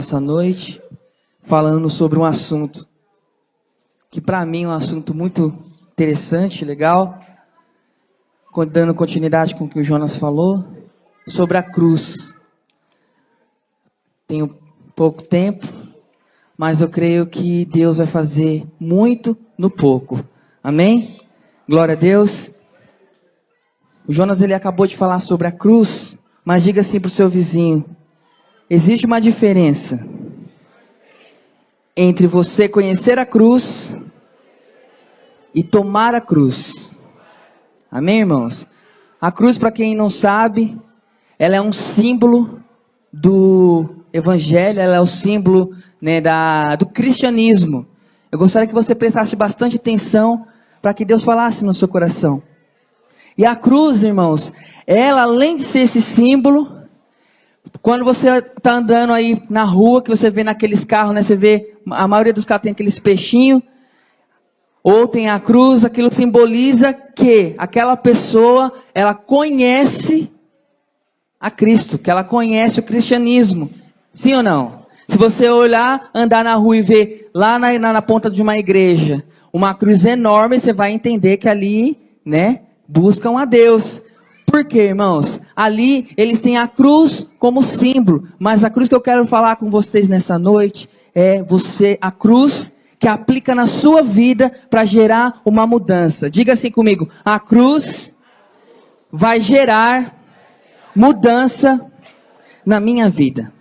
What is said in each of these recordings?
essa noite falando sobre um assunto que para mim é um assunto muito interessante, legal, dando continuidade com o que o Jonas falou, sobre a cruz. Tenho pouco tempo, mas eu creio que Deus vai fazer muito no pouco. Amém? Glória a Deus. O Jonas ele acabou de falar sobre a cruz, mas diga assim para o seu vizinho: existe uma diferença entre você conhecer a cruz e tomar a cruz. Amém, irmãos? A cruz, para quem não sabe, ela é um símbolo do Evangelho, ela é o símbolo, do cristianismo. Eu gostaria que você prestasse bastante atenção para que Deus falasse no seu coração. E a cruz, irmãos, ela, além de ser esse símbolo, quando você está andando aí na rua, que você vê naqueles carros, você vê, a maioria dos carros tem aqueles peixinhos, ou tem a cruz, aquilo simboliza que aquela pessoa, ela conhece a Cristo, que ela conhece o cristianismo. Sim ou não? Se você olhar, andar na rua e ver lá na ponta de uma igreja, uma cruz enorme, você vai entender que ali, buscam a Deus. Por quê, irmãos? Ali eles têm a cruz como símbolo, mas a cruz que eu quero falar com vocês nessa noite é a cruz que aplica na sua vida para gerar uma mudança. Diga assim comigo: a cruz vai gerar mudança na minha vida.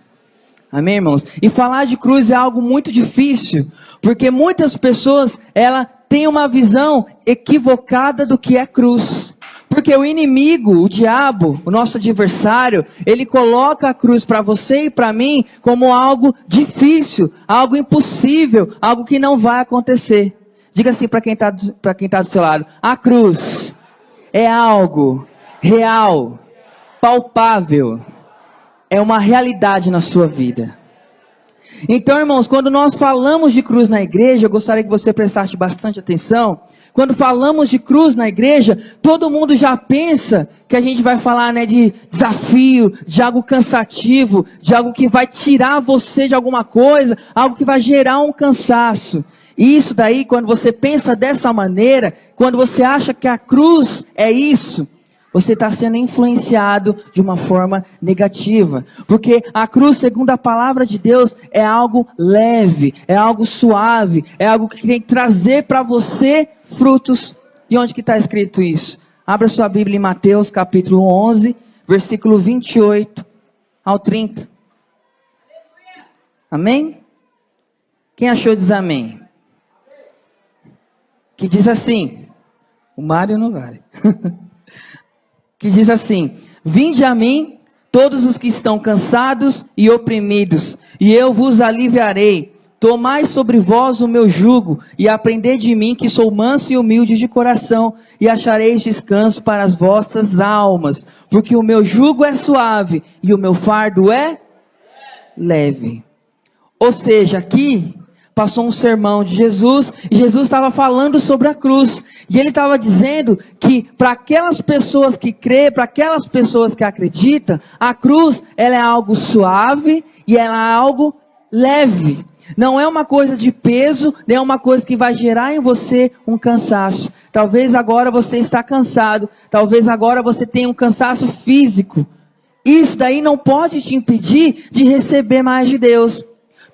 Amém, irmãos? E falar de cruz é algo muito difícil, porque muitas pessoas, ela tem uma visão equivocada do que é cruz. Porque o inimigo, o diabo, o nosso adversário, ele coloca a cruz para você e para mim como algo difícil, algo impossível, algo que não vai acontecer. Diga assim para quem está do seu lado: a cruz é algo real, palpável, é uma realidade na sua vida. Então, irmãos, quando nós falamos de cruz na igreja, eu gostaria que você prestasse bastante atenção. Quando falamos de cruz na igreja, todo mundo já pensa que a gente vai falar, de desafio, de algo cansativo, de algo que vai tirar você de alguma coisa, algo que vai gerar um cansaço. E isso daí, quando você pensa dessa maneira, quando você acha que a cruz é isso, você está sendo influenciado de uma forma negativa. Porque a cruz, segundo a palavra de Deus, é algo leve, é algo suave, é algo que tem que trazer para você frutos. E onde que está escrito isso? Abra sua Bíblia em Mateus capítulo 11, versículo 28 ao 30. Amém? Quem achou diz amém. Que diz assim, o Mário não vale. Que diz assim: vinde a mim, todos os que estão cansados e oprimidos, e eu vos aliviarei. Tomai sobre vós o meu jugo, e aprendei de mim, que sou manso e humilde de coração, e achareis descanso para as vossas almas. Porque o meu jugo é suave, e o meu fardo é leve. Ou seja, aqui passou um sermão de Jesus, e Jesus estava falando sobre a cruz. E ele estava dizendo que para aquelas pessoas que crêem, para aquelas pessoas que acreditam, a cruz ela é algo suave e ela é algo leve. Não é uma coisa de peso, nem é uma coisa que vai gerar em você um cansaço. Talvez agora você está cansado, talvez agora você tenha um cansaço físico. Isso daí não pode te impedir de receber mais de Deus.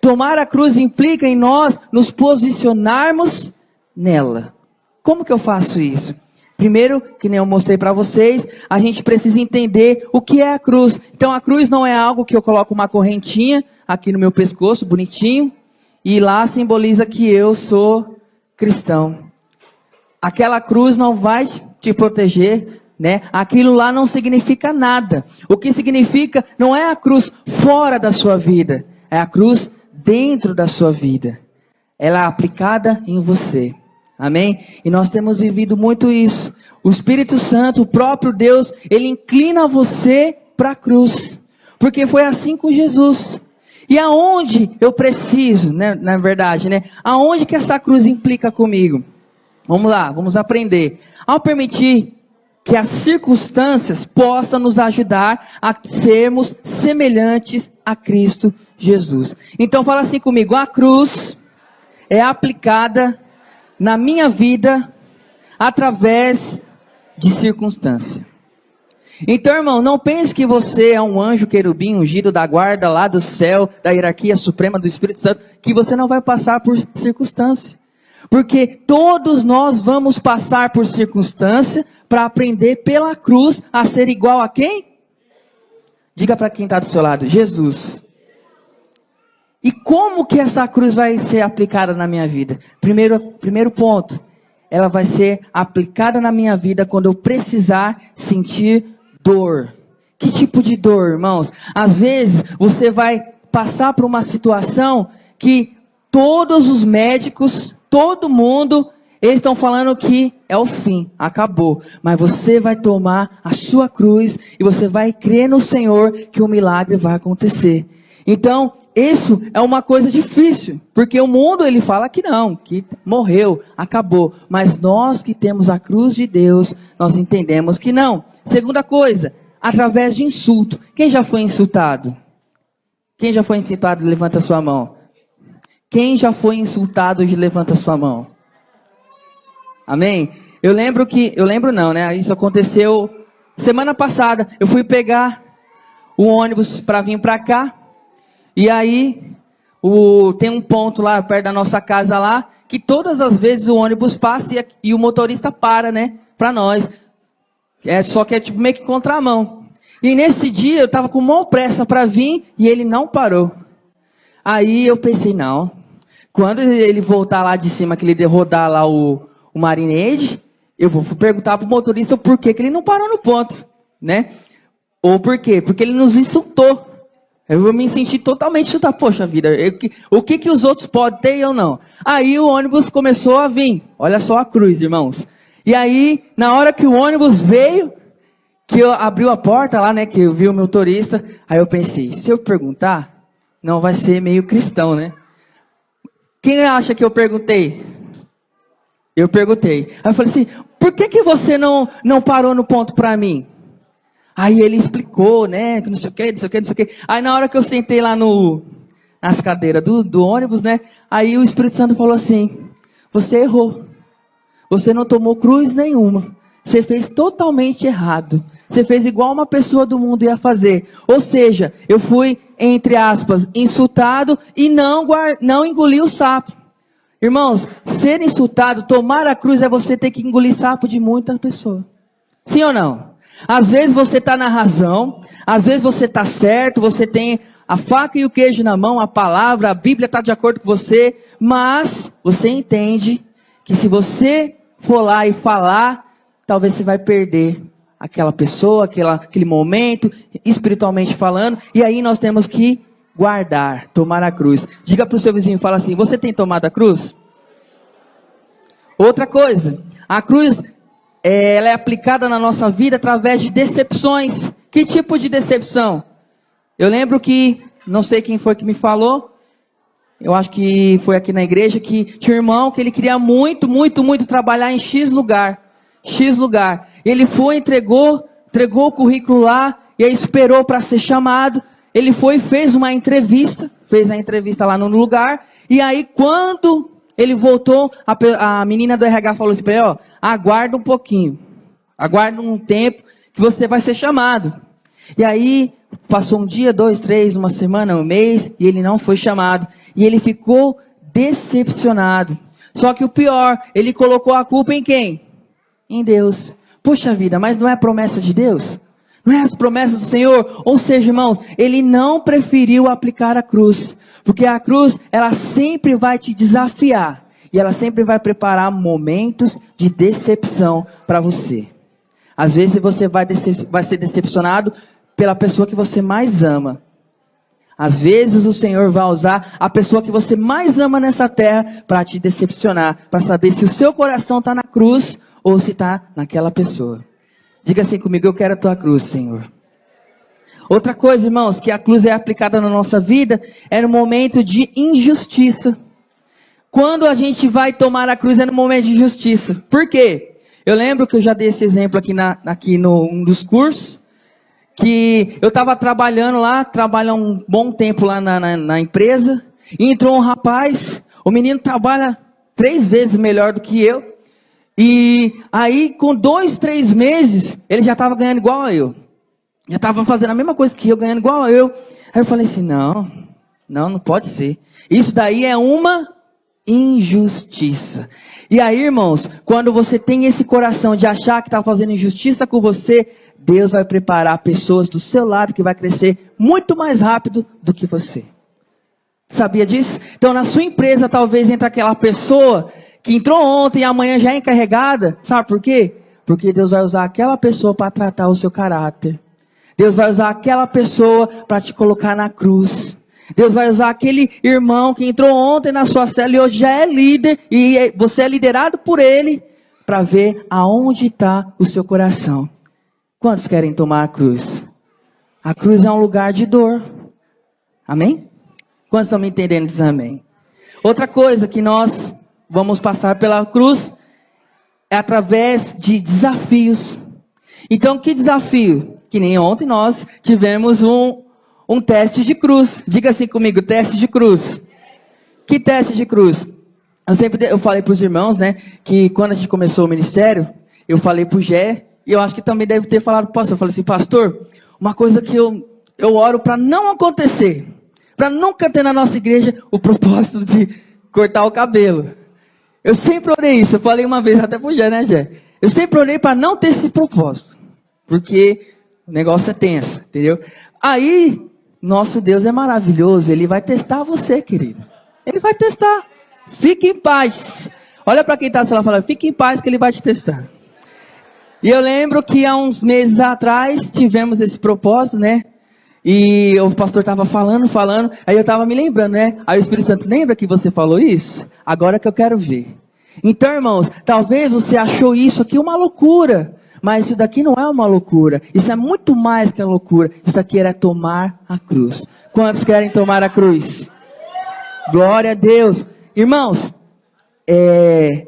Tomar a cruz implica em nós nos posicionarmos nela. Como que eu faço isso? Primeiro, que nem eu mostrei para vocês, a gente precisa entender o que é a cruz. Então a cruz não é algo que eu coloco uma correntinha aqui no meu pescoço, bonitinho, e lá simboliza que eu sou cristão. Aquela cruz não vai te proteger, Aquilo lá não significa nada. O que significa não é a cruz fora da sua vida, é a cruz dentro da sua vida. Ela é aplicada em você. Amém? E nós temos vivido muito isso. O Espírito Santo, o próprio Deus, ele inclina você para a cruz. Porque foi assim com Jesus. E aonde eu preciso, na verdade, aonde que essa cruz implica comigo? Vamos lá, vamos aprender. Ao permitir que as circunstâncias possam nos ajudar a sermos semelhantes a Cristo Jesus. Então fala assim comigo: a cruz é aplicada na minha vida através de circunstância. Então, irmão, não pense que você é um anjo querubim ungido da guarda lá do céu, da hierarquia suprema do Espírito Santo, que você não vai passar por circunstância. Porque todos nós vamos passar por circunstância para aprender pela cruz a ser igual a quem? Diga para quem está do seu lado: Jesus. E como que essa cruz vai ser aplicada na minha vida? Primeiro ponto, ela vai ser aplicada na minha vida quando eu precisar sentir dor. Que tipo de dor, irmãos? Às vezes você vai passar por uma situação que todos os médicos, todo mundo, eles estão falando que é o fim, acabou. Mas você vai tomar a sua cruz e você vai crer no Senhor que o milagre vai acontecer. Então, isso é uma coisa difícil, porque o mundo ele fala que não, que morreu, acabou. Mas nós que temos a cruz de Deus, nós entendemos que não. Segunda coisa, através de insulto. Quem já foi insultado? Quem já foi insultado, levanta a sua mão. Quem já foi insultado, levanta a sua mão. Amém? Eu lembro não, né? Isso aconteceu semana passada. Eu fui pegar o ônibus para vir para cá. E aí, tem um ponto lá perto da nossa casa lá, que todas as vezes o ônibus passa e o motorista para, né? Para nós. Só que é tipo meio que contramão. E nesse dia eu estava com maior pressa para vir e ele não parou. Aí eu pensei, não. Quando ele voltar lá de cima, que ele rodar lá o Marinade, eu vou perguntar pro motorista por que ele não parou no ponto, né? Ou por quê? Porque ele nos insultou. Eu vou me sentir totalmente insultado. Poxa vida, o que os outros podem ter e eu não? Aí o ônibus começou a vir. Olha só a cruz, irmãos. E aí, na hora que o ônibus veio, que eu abriu a porta lá, né, que eu vi o motorista, aí eu pensei, se eu perguntar, não vai ser meio cristão, né? Quem acha que eu perguntei? Eu perguntei. Aí eu falei assim, por que você não parou no ponto para mim? Aí ele explicou, né, que não sei o que. Aí na hora que eu sentei lá nas cadeiras do ônibus, né, aí o Espírito Santo falou assim, você errou. Você não tomou cruz nenhuma. Você fez totalmente errado. Você fez igual uma pessoa do mundo ia fazer. Ou seja, eu fui, entre aspas, insultado e não engoli o sapo. Irmãos, ser insultado, tomar a cruz é você ter que engolir sapo de muita pessoa. Sim ou não? Às vezes você está na razão, às vezes você está certo, você tem a faca e o queijo na mão, a palavra, a Bíblia está de acordo com você, mas você entende que se você for lá e falar, talvez você vai perder aquela pessoa, aquele momento, espiritualmente falando, e aí nós temos que guardar, tomar a cruz. Diga para o seu vizinho, fala assim, você tem tomado a cruz? Outra coisa, a cruz, ela é aplicada na nossa vida através de decepções. Que tipo de decepção? Eu lembro que, não sei quem foi que me falou, eu acho que foi aqui na igreja, que tinha um irmão que ele queria muito trabalhar em X lugar. Ele foi, entregou o currículo lá, e aí esperou para ser chamado. Ele foi e fez a entrevista lá no lugar, e aí quando ele voltou, a menina do RH falou assim para ele, aguarda um pouquinho, aguarda um tempo que você vai ser chamado. E aí passou um dia, 2, 3, uma semana, um mês, e ele não foi chamado. E ele ficou decepcionado. Só que o pior, ele colocou a culpa em quem? Em Deus. Poxa vida, mas não é a promessa de Deus? Não é as promessas do Senhor? Ou seja, irmãos, ele não preferiu aplicar a cruz. Porque a cruz, ela sempre vai te desafiar. E ela sempre vai preparar momentos de decepção para você. Às vezes você vai ser decepcionado pela pessoa que você mais ama. Às vezes o Senhor vai usar a pessoa que você mais ama nessa terra para te decepcionar. Para saber se o seu coração está na cruz ou se está naquela pessoa. Diga assim comigo, eu quero a tua cruz, Senhor. Outra coisa, irmãos, que a cruz é aplicada na nossa vida, é no momento de injustiça. Quando a gente vai tomar a cruz é no momento de injustiça. Por quê? Eu lembro que eu já dei esse exemplo aqui num dos cursos, que eu estava trabalhando lá, trabalho há um bom tempo lá na empresa, e entrou um rapaz, o menino trabalha 3 vezes melhor do que eu, e aí com 2, 3 meses, ele já estava ganhando igual a eu. Já estava fazendo a mesma coisa que eu, ganhando igual a eu. Aí eu falei assim, não pode ser. Isso daí é uma injustiça. E aí, irmãos, quando você tem esse coração de achar que está fazendo injustiça com você, Deus vai preparar pessoas do seu lado que vai crescer muito mais rápido do que você. Sabia disso? Então, na sua empresa, talvez entre aquela pessoa que entrou ontem e amanhã já é encarregada. Sabe por quê? Porque Deus vai usar aquela pessoa para tratar o seu caráter. Deus vai usar aquela pessoa para te colocar na cruz. Deus vai usar aquele irmão que entrou ontem na sua célula e hoje já é líder, e você é liderado por ele, para ver aonde está o seu coração. Quantos querem tomar a cruz? A cruz é um lugar de dor. Amém? Quantos estão me entendendo? Diz amém. Outra coisa que nós vamos passar pela cruz é através de desafios. Então, que desafio? Que nem ontem nós tivemos um teste de cruz. Diga assim comigo, teste de cruz. Que teste de cruz? Eu falei para os irmãos, né, que quando a gente começou o ministério, eu falei para o Gé, e eu acho que também deve ter falado para o pastor. Eu falei assim, pastor, uma coisa que eu oro para não acontecer, para nunca ter na nossa igreja o propósito de cortar o cabelo. Eu sempre orei isso, eu falei uma vez até para o Gé, né, Gé? Eu sempre orei para não ter esse propósito, porque o negócio é tenso, entendeu? Aí, nosso Deus é maravilhoso, Ele vai testar você, querido. Ele vai testar. Fique em paz. Olha para quem está falando, fala, fique em paz que Ele vai te testar. E eu lembro que há uns meses atrás tivemos esse propósito, né? E o pastor estava falando, aí eu estava me lembrando, né? Aí o Espírito Santo, lembra que você falou isso? Agora que eu quero ver. Então, irmãos, talvez você achou isso aqui uma loucura. Mas isso daqui não é uma loucura. Isso é muito mais que a loucura. Isso aqui era tomar a cruz. Quantos querem tomar a cruz? Glória a Deus. Irmãos,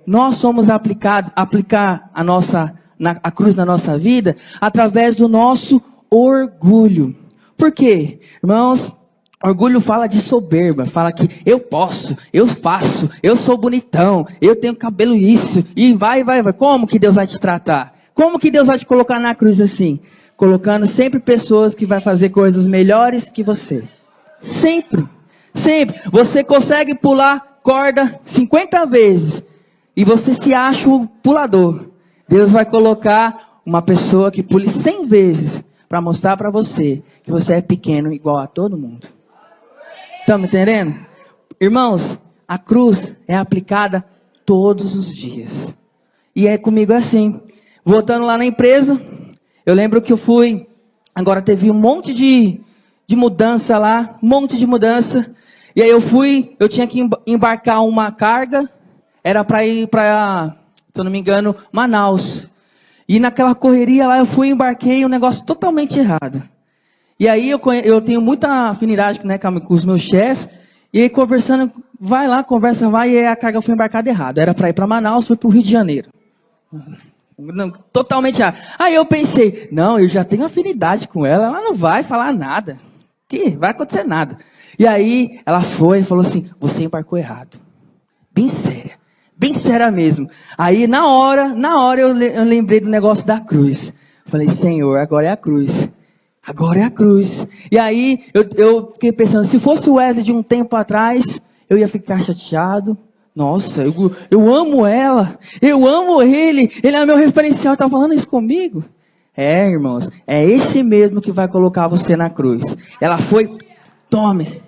nós somos aplicar a cruz na nossa vida através do nosso orgulho. Por quê? Irmãos, orgulho fala de soberba. Fala que eu posso, eu faço, eu sou bonitão, eu tenho cabelo isso. E vai. Como que Deus vai te tratar? Como que Deus vai te colocar na cruz assim? Colocando sempre pessoas que vai fazer coisas melhores que você. Sempre. Sempre. Você consegue pular corda 50 vezes. E você se acha o pulador. Deus vai colocar uma pessoa que pule 100 vezes. Para mostrar para você que você é pequeno igual a todo mundo. Estão me entendendo? Irmãos, a cruz é aplicada todos os dias. E comigo é assim. Voltando lá na empresa, eu lembro que eu fui, agora teve um monte de mudança lá, e aí eu tinha que embarcar uma carga, era para ir para, se eu não me engano, Manaus. E naquela correria lá eu embarquei um negócio totalmente errado. E aí eu tenho muita afinidade, né, com os meus chefes, e aí conversando, vai, e aí a carga foi embarcada errado. Era para ir para Manaus, foi para o Rio de Janeiro. Não, totalmente errado. Aí eu pensei, não, eu já tenho afinidade com ela não vai falar nada. Que vai acontecer nada. E aí ela foi e falou assim, você embarcou errado. Bem séria mesmo. Aí na hora eu lembrei do negócio da cruz. Falei, Senhor, agora é a cruz. E aí eu fiquei pensando, se fosse o Wesley de um tempo atrás, eu ia ficar chateado. Nossa, eu amo ela, eu amo ele é meu referencial, tá falando isso comigo? Irmãos, é esse mesmo que vai colocar você na cruz. Ela foi, tome.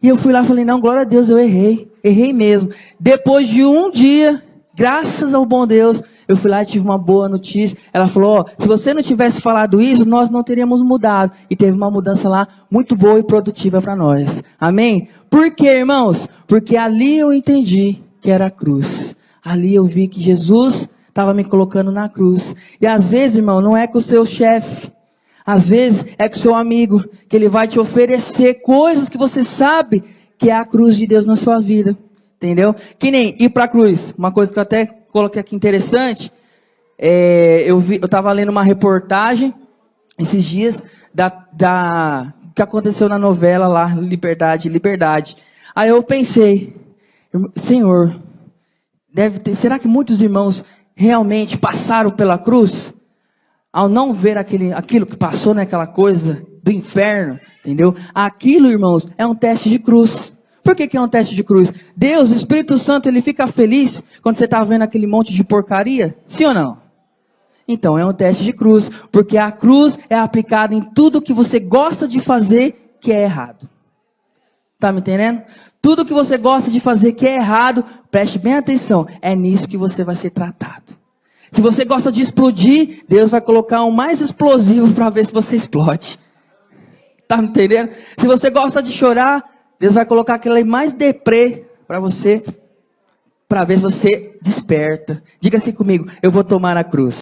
E eu fui lá e falei, não, glória a Deus, eu errei mesmo. Depois de um dia, graças ao bom Deus, eu fui lá e tive uma boa notícia. Ela falou, se você não tivesse falado isso, nós não teríamos mudado. E teve uma mudança lá muito boa e produtiva para nós. Amém? Por quê, irmãos? Porque ali eu entendi que era a cruz. Ali eu vi que Jesus estava me colocando na cruz. E às vezes, irmão, não é com o seu chefe. Às vezes é com o seu amigo, que ele vai te oferecer coisas que você sabe que é a cruz de Deus na sua vida. Entendeu? Que nem ir para a cruz. Uma coisa que eu até coloquei aqui interessante. eu estava lendo uma reportagem esses dias que aconteceu na novela lá, Liberdade, Liberdade. Aí eu pensei, Senhor, será que muitos irmãos realmente passaram pela cruz? Ao não ver aquilo que passou naquela coisa do inferno, entendeu? Aquilo, irmãos, é um teste de cruz. Por que é um teste de cruz? Deus, o Espírito Santo, ele fica feliz quando você está vendo aquele monte de porcaria? Sim ou não? Então, é um teste de cruz, porque a cruz é aplicada em tudo que você gosta de fazer que é errado. Tá me entendendo? Tudo que você gosta de fazer que é errado, preste bem atenção, é nisso que você vai ser tratado. Se você gosta de explodir, Deus vai colocar um mais explosivo para ver se você explode. Tá me entendendo? Se você gosta de chorar, Deus vai colocar aquele mais deprê para você, para ver se você desperta. Diga assim comigo, eu vou tomar a cruz.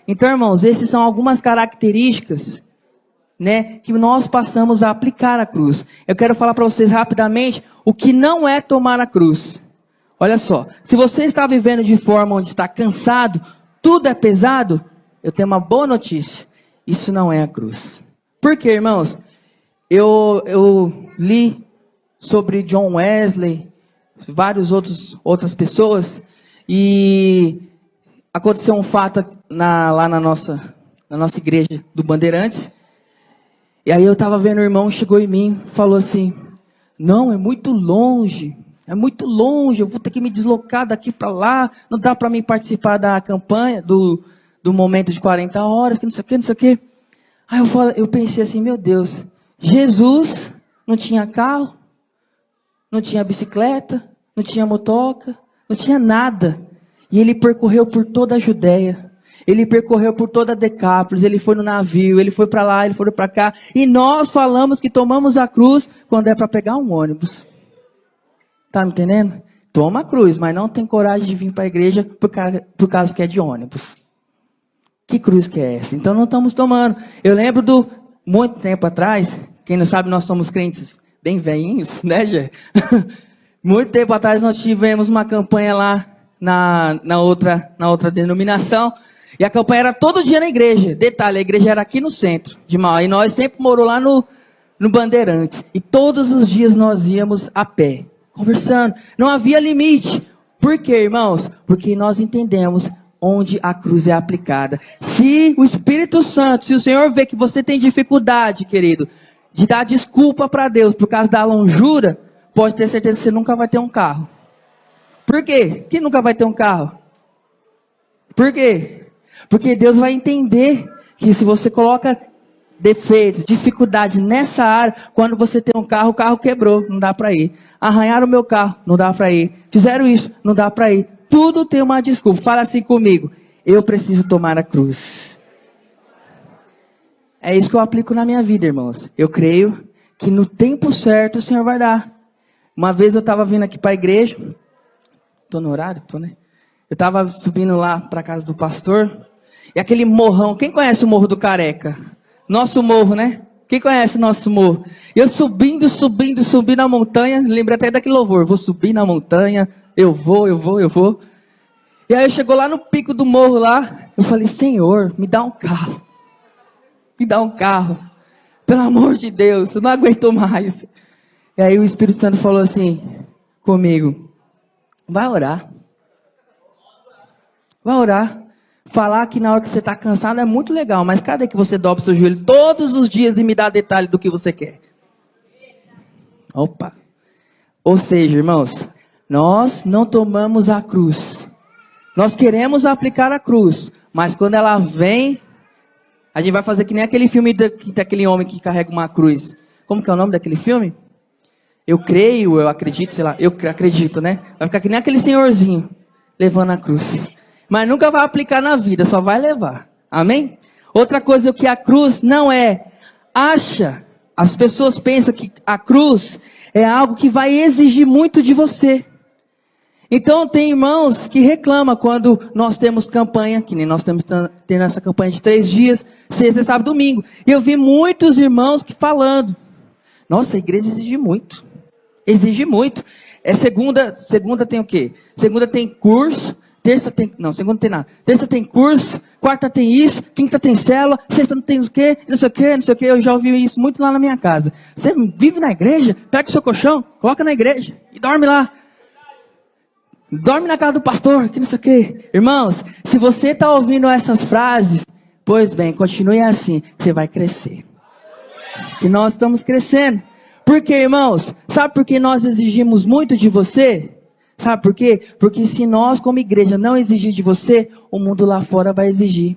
Então, irmãos, essas são algumas características, né, que nós passamos a aplicar a cruz. Eu quero falar para vocês rapidamente o que não é tomar a cruz. Olha só, se você está vivendo de forma onde está cansado, tudo é pesado, eu tenho uma boa notícia. Isso não é a cruz. Por quê, irmãos? Eu li sobre John Wesley, outras pessoas, e aconteceu um fato lá na nossa igreja do Bandeirantes. E aí eu estava vendo o irmão, chegou em mim, falou assim, não, é muito longe, eu vou ter que me deslocar daqui para lá, não dá para mim participar da campanha, do momento de 40 horas, que não sei o que. Aí eu pensei assim, meu Deus, Jesus não tinha carro, não tinha bicicleta, não tinha motoca, não tinha nada. E ele percorreu por toda a Judéia, ele percorreu por toda a Decápolis, ele foi no navio, ele foi para lá, ele foi para cá. E nós falamos que tomamos a cruz quando é para pegar um ônibus. Tá me entendendo? Toma a cruz, mas não tem coragem de vir para a igreja por causa que é de ônibus. Que cruz que é essa? Então não estamos tomando. Eu lembro muito tempo atrás, quem não sabe, nós somos crentes bem velhinhos, né, Gê? Muito tempo atrás nós tivemos uma campanha lá na outra denominação. E a campanha era todo dia na igreja. Detalhe, a igreja era aqui no centro de Mauá. E nós sempre moramos lá no Bandeirantes. E todos os dias nós íamos a pé, conversando. Não havia limite. Por quê, irmãos? Porque nós entendemos onde a cruz é aplicada. Se o Espírito Santo, se o Senhor vê que você tem dificuldade, querido, de dar desculpa para Deus por causa da longura, pode ter certeza que você nunca vai ter um carro. Por quê? Que nunca vai ter um carro? Por quê? Porque Deus vai entender que se você coloca defeito, dificuldade nessa área, quando você tem um carro, o carro quebrou, não dá para ir. Arranharam o meu carro, não dá para ir. Fizeram isso, não dá para ir. Tudo tem uma desculpa. Fala assim comigo, eu preciso tomar a cruz. É isso que eu aplico na minha vida, irmãos. Eu creio que no tempo certo o Senhor vai dar. Uma vez eu estava vindo aqui para a igreja, estou no horário? Estou, né? Eu estava subindo lá para a casa do pastor, e aquele morrão, quem conhece o Morro do Careca? Nosso morro, né? Quem conhece o nosso morro? Eu subindo a montanha, lembrei até daquele louvor, vou subir na montanha, eu vou. E aí chegou lá no pico do morro lá, eu falei, Senhor, me dá um carro. Pelo amor de Deus, eu não aguento mais. E aí o Espírito Santo falou assim comigo, vai orar. Falar que na hora que você está cansado é muito legal, mas cadê que você dobra o seu joelho todos os dias e me dá detalhe do que você quer? Opa! Ou seja, irmãos, nós não tomamos a cruz. Nós queremos aplicar a cruz, mas quando ela vem, a gente vai fazer que nem aquele filme daquele homem que carrega uma cruz. Como que é o nome daquele filme? Eu creio, eu acredito, sei lá, eu acredito, né? Vai ficar que nem aquele senhorzinho levando a cruz. Mas nunca vai aplicar na vida, só vai levar. Amém? Outra coisa que a cruz não é. As pessoas pensam que a cruz é algo que vai exigir muito de você. Então tem irmãos que reclamam quando nós temos campanha, que nem nós estamos tendo essa campanha de 3 dias, sexta, sábado, domingo. E eu vi muitos irmãos que falando, nossa, a igreja exige muito. Segunda tem o quê? Segunda tem curso. Segunda não tem nada. Terça tem curso, quarta tem isso, quinta tem célula, sexta não tem o quê, não sei o quê, não sei o quê. Eu já ouvi isso muito lá na minha casa. Você vive na igreja, pega o seu colchão, coloca na igreja e dorme lá. Dorme na casa do pastor, que não sei o quê. Irmãos, se você está ouvindo essas frases, pois bem, continue assim, você vai crescer. Que nós estamos crescendo. Por quê, irmãos? Sabe por que nós exigimos muito de você? Sabe por quê? Porque se nós, como igreja, não exigir de você, o mundo lá fora vai exigir.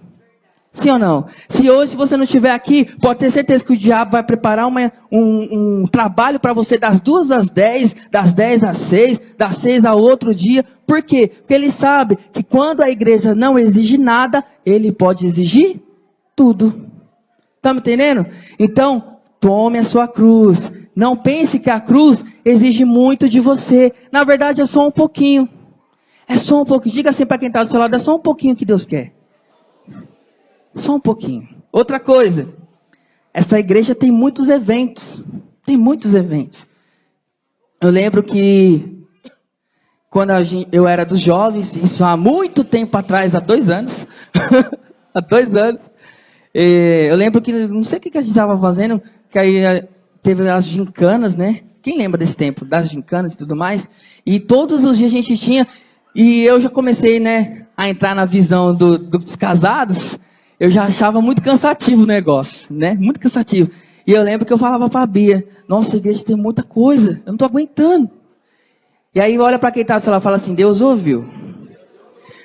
Sim ou não? Se hoje você não estiver aqui, pode ter certeza que o diabo vai preparar um trabalho para você das 2 às 10, das 10 às 6, das 6 ao outro dia. Por quê? Porque ele sabe que quando a igreja não exige nada, ele pode exigir tudo. Tá me entendendo? Então, tome a sua cruz. Não pense que a cruz exige muito de você. Na verdade, é só um pouquinho. É só um pouquinho. Diga assim para quem está do seu lado, é só um pouquinho que Deus quer. Só um pouquinho. Outra coisa. Essa igreja tem muitos eventos. Tem muitos eventos. Eu lembro que quando eu era dos jovens, isso há muito tempo atrás, há 2 anos. Há 2 anos. Eu lembro que, não sei o que a gente estava fazendo, que aí teve as gincanas, né? Quem lembra desse tempo, das gincanas e tudo mais? E todos os dias a gente tinha, e eu já comecei, né, a entrar na visão dos casados, eu já achava muito cansativo o negócio, né? Muito cansativo. E eu lembro que eu falava para a Bia, nossa, a igreja tem muita coisa, eu não estou aguentando. E aí olha para quem está do seu lado e fala assim, Deus ouviu.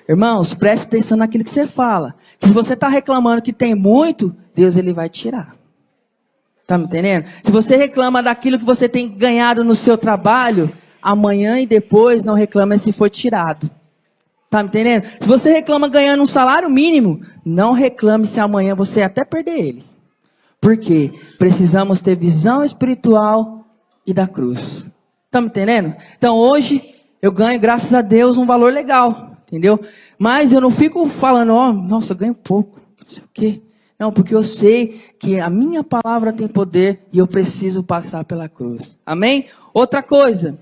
Irmãos, preste atenção naquilo que você fala. Se você está reclamando que tem muito, Deus ele vai tirar. Está me entendendo? Se você reclama daquilo que você tem ganhado no seu trabalho, amanhã e depois não reclama se foi tirado. Está me entendendo? Se você reclama ganhando um salário mínimo, não reclame se amanhã você até perder ele. Por quê? Precisamos ter visão espiritual e da cruz. Está me entendendo? Então hoje eu ganho, graças a Deus, um valor legal. Entendeu? Mas eu não fico falando, nossa, eu ganho pouco, não sei o quê. Não, porque eu sei que a minha palavra tem poder e eu preciso passar pela cruz. Amém? Outra coisa,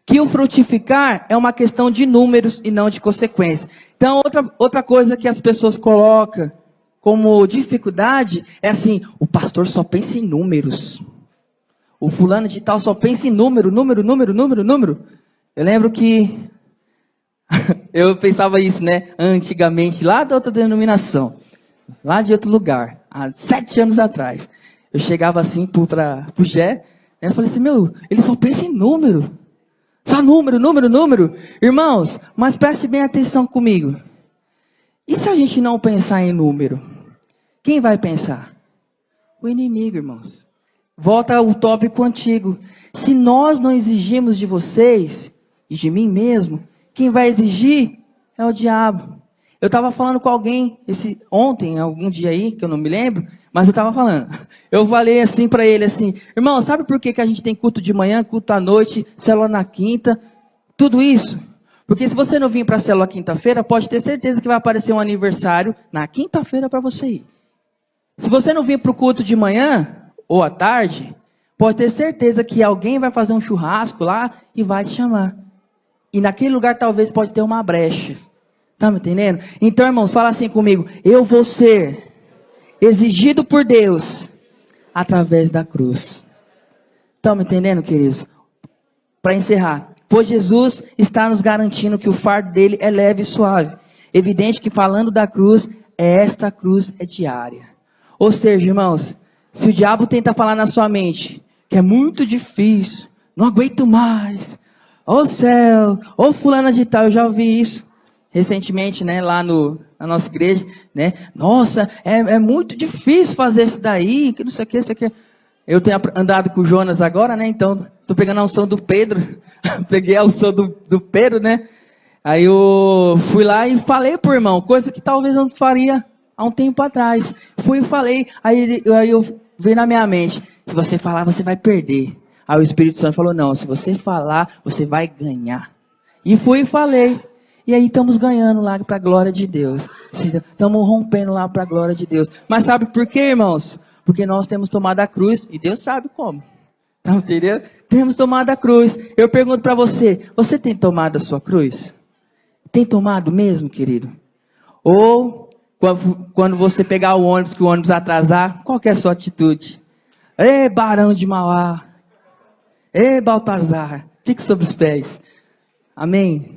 que o frutificar é uma questão de números e não de consequência. Então, outra coisa que as pessoas colocam como dificuldade é assim, o pastor só pensa em números. O fulano de tal só pensa em número. Eu lembro que eu pensava isso, né? Antigamente, lá da outra denominação, lá de outro lugar, há 7 anos atrás. Eu chegava assim pro Gé, eu falei assim, ele só pensa em número. Só número. Irmãos, mas preste bem atenção comigo. E se a gente não pensar em número? Quem vai pensar? O inimigo, irmãos. Volta ao tópico antigo. Se nós não exigimos de vocês e de mim mesmo, quem vai exigir é o diabo. Eu estava falando com alguém ontem, algum dia aí, que eu não me lembro, mas eu estava falando. Eu falei assim para ele, assim, irmão, sabe por que a gente tem culto de manhã, culto à noite, célula na quinta, tudo isso? Porque se você não vir para a célula quinta-feira, pode ter certeza que vai aparecer um aniversário na quinta-feira para você ir. Se você não vir para o culto de manhã ou à tarde, pode ter certeza que alguém vai fazer um churrasco lá e vai te chamar. E naquele lugar talvez pode ter uma brecha. Tá me entendendo? Então, irmãos, fala assim comigo. Eu vou ser exigido por Deus através da cruz. Estão me entendendo, queridos? Para encerrar. Pois Jesus está nos garantindo que o fardo dele é leve e suave. Evidente que falando da cruz, esta cruz é diária. Ou seja, irmãos, se o diabo tenta falar na sua mente que é muito difícil, não aguento mais, ô céu, ô fulana de tal, eu já ouvi isso recentemente, né, lá na nossa igreja, né, nossa, é muito difícil fazer isso daí, que não sei o que, isso aqui. Eu tenho andado com o Jonas agora, né, então, tô pegando a unção do Pedro, peguei a unção do Pedro, né, aí eu fui lá e falei pro irmão, coisa que talvez eu não faria há um tempo atrás, fui e falei, aí eu veio na minha mente, se você falar, você vai perder. Aí o Espírito Santo falou, não, se você falar, você vai ganhar. E fui e falei. E aí estamos ganhando lá para a glória de Deus. Estamos rompendo lá para a glória de Deus. Mas sabe por quê, irmãos? Porque nós temos tomado a cruz e Deus sabe como. Tá entendendo? Temos tomado a cruz. Eu pergunto para você, você tem tomado a sua cruz? Tem tomado mesmo, querido? Ou, quando você pegar o ônibus, que o ônibus atrasar, qual que é a sua atitude? Ê, Barão de Mauá! Ê, Baltazar! Fique sobre os pés. Amém?